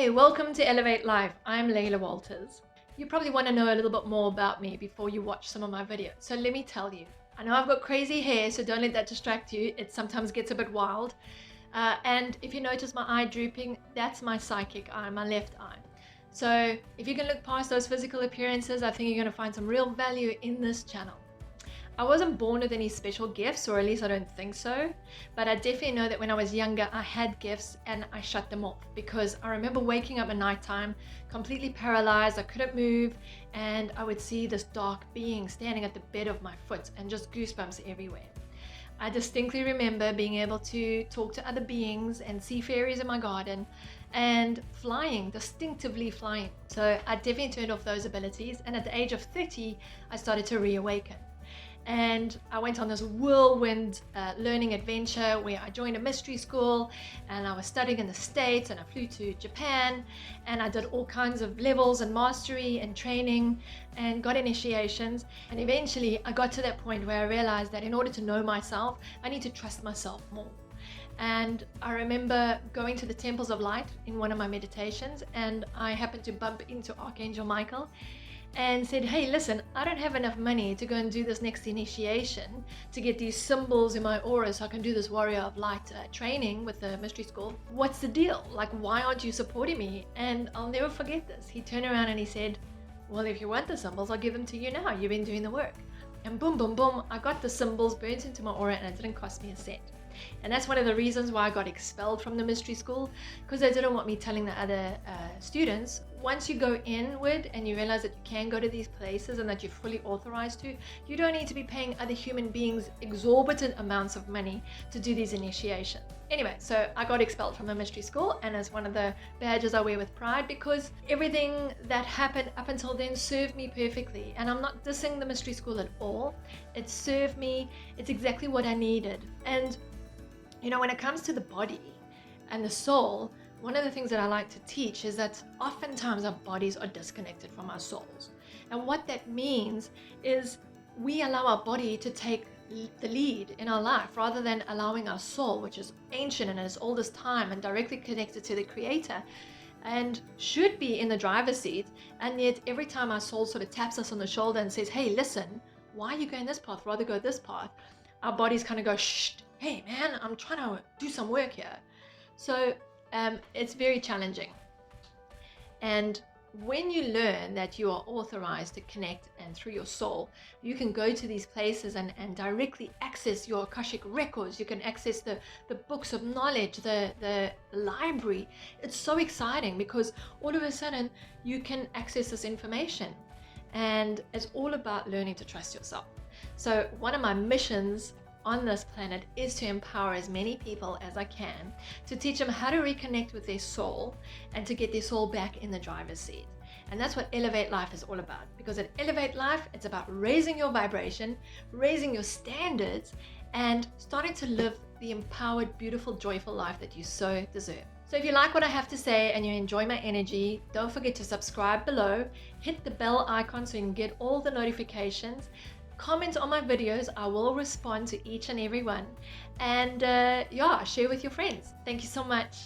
Hey, welcome to Elevate Life. I'm Layla Walters. You probably want to know a little bit more about me before you watch some of my videos. So let me tell you. I know I've got crazy hair, so don't let that distract you. It sometimes gets a bit wild. And if you notice my eye drooping, that's my psychic eye, my left eye. So if you can look past those physical appearances, I think you're going to find some real value in this channel. I wasn't born with any special gifts, or at least I don't think so, but I definitely know that when I was younger I had gifts and I shut them off because I remember waking up at night time completely paralyzed. I couldn't move and I would see this dark being standing at the bed of my foot and just goosebumps everywhere. I distinctly remember being able to talk to other beings and see fairies in my garden and flying, distinctively flying. So I definitely turned off those abilities, and at the age of 30 I started to reawaken. And I went on this whirlwind learning adventure where I joined a mystery school and I was studying in the States, and I flew to Japan and I did all kinds of levels and mastery and training and got initiations. And eventually I got to that point where I realized that in order to know myself, I need to trust myself more. And I remember going to the temples of light in one of my meditations, and I happened to bump into Archangel Michael and said, hey, listen, I don't have enough money to go and do this next initiation to get these symbols in my aura so I can do this warrior of light training with the mystery school. What's the deal? Like, why aren't you supporting me? And I'll never forget this. He turned around and he said, well, if you want the symbols, I'll give them to you now. You've been doing the work. And boom, boom, boom, I got the symbols burnt into my aura and it didn't cost me a cent. And that's one of the reasons why I got expelled from the mystery school, because they didn't want me telling the other students, once you go inward and you realize that you can go to these places and that you're fully authorized to, you don't need to be paying other human beings exorbitant amounts of money to do these initiations. Anyway, so I got expelled from the mystery school, and it's one of the badges I wear with pride because everything that happened up until then served me perfectly. And I'm not dissing the mystery school at all. It served me. It's exactly what I needed. And you know, when it comes to the body and the soul, one of the things that I like to teach is that oftentimes our bodies are disconnected from our souls. And what that means is we allow our body to take the lead in our life rather than allowing our soul, which is ancient and as old as time and directly connected to the Creator and should be in the driver's seat. And yet every time our soul sort of taps us on the shoulder and says, hey, listen, why are you going this path? Rather go this path. Our bodies kind of go, shh, hey man, I'm trying to do some work here. So it's very challenging. And when you learn that you are authorized to connect and through your soul, you can go to these places and directly access your Akashic records. You can access the books of knowledge, the library. It's so exciting because all of a sudden you can access this information. And it's all about learning to trust yourself. So one of my missions on this planet is to empower as many people as I can to teach them how to reconnect with their soul and to get their soul back in the driver's seat. And that's what Elevate Life is all about, because at Elevate Life, it's about raising your vibration, raising your standards, and starting to live the empowered, beautiful, joyful life that you so deserve. So if you like what I have to say and you enjoy my energy, don't forget to subscribe below, hit the bell icon so you can get all the notifications. Comment on my videos, I will respond to each and every one. And yeah, share with your friends. Thank you so much.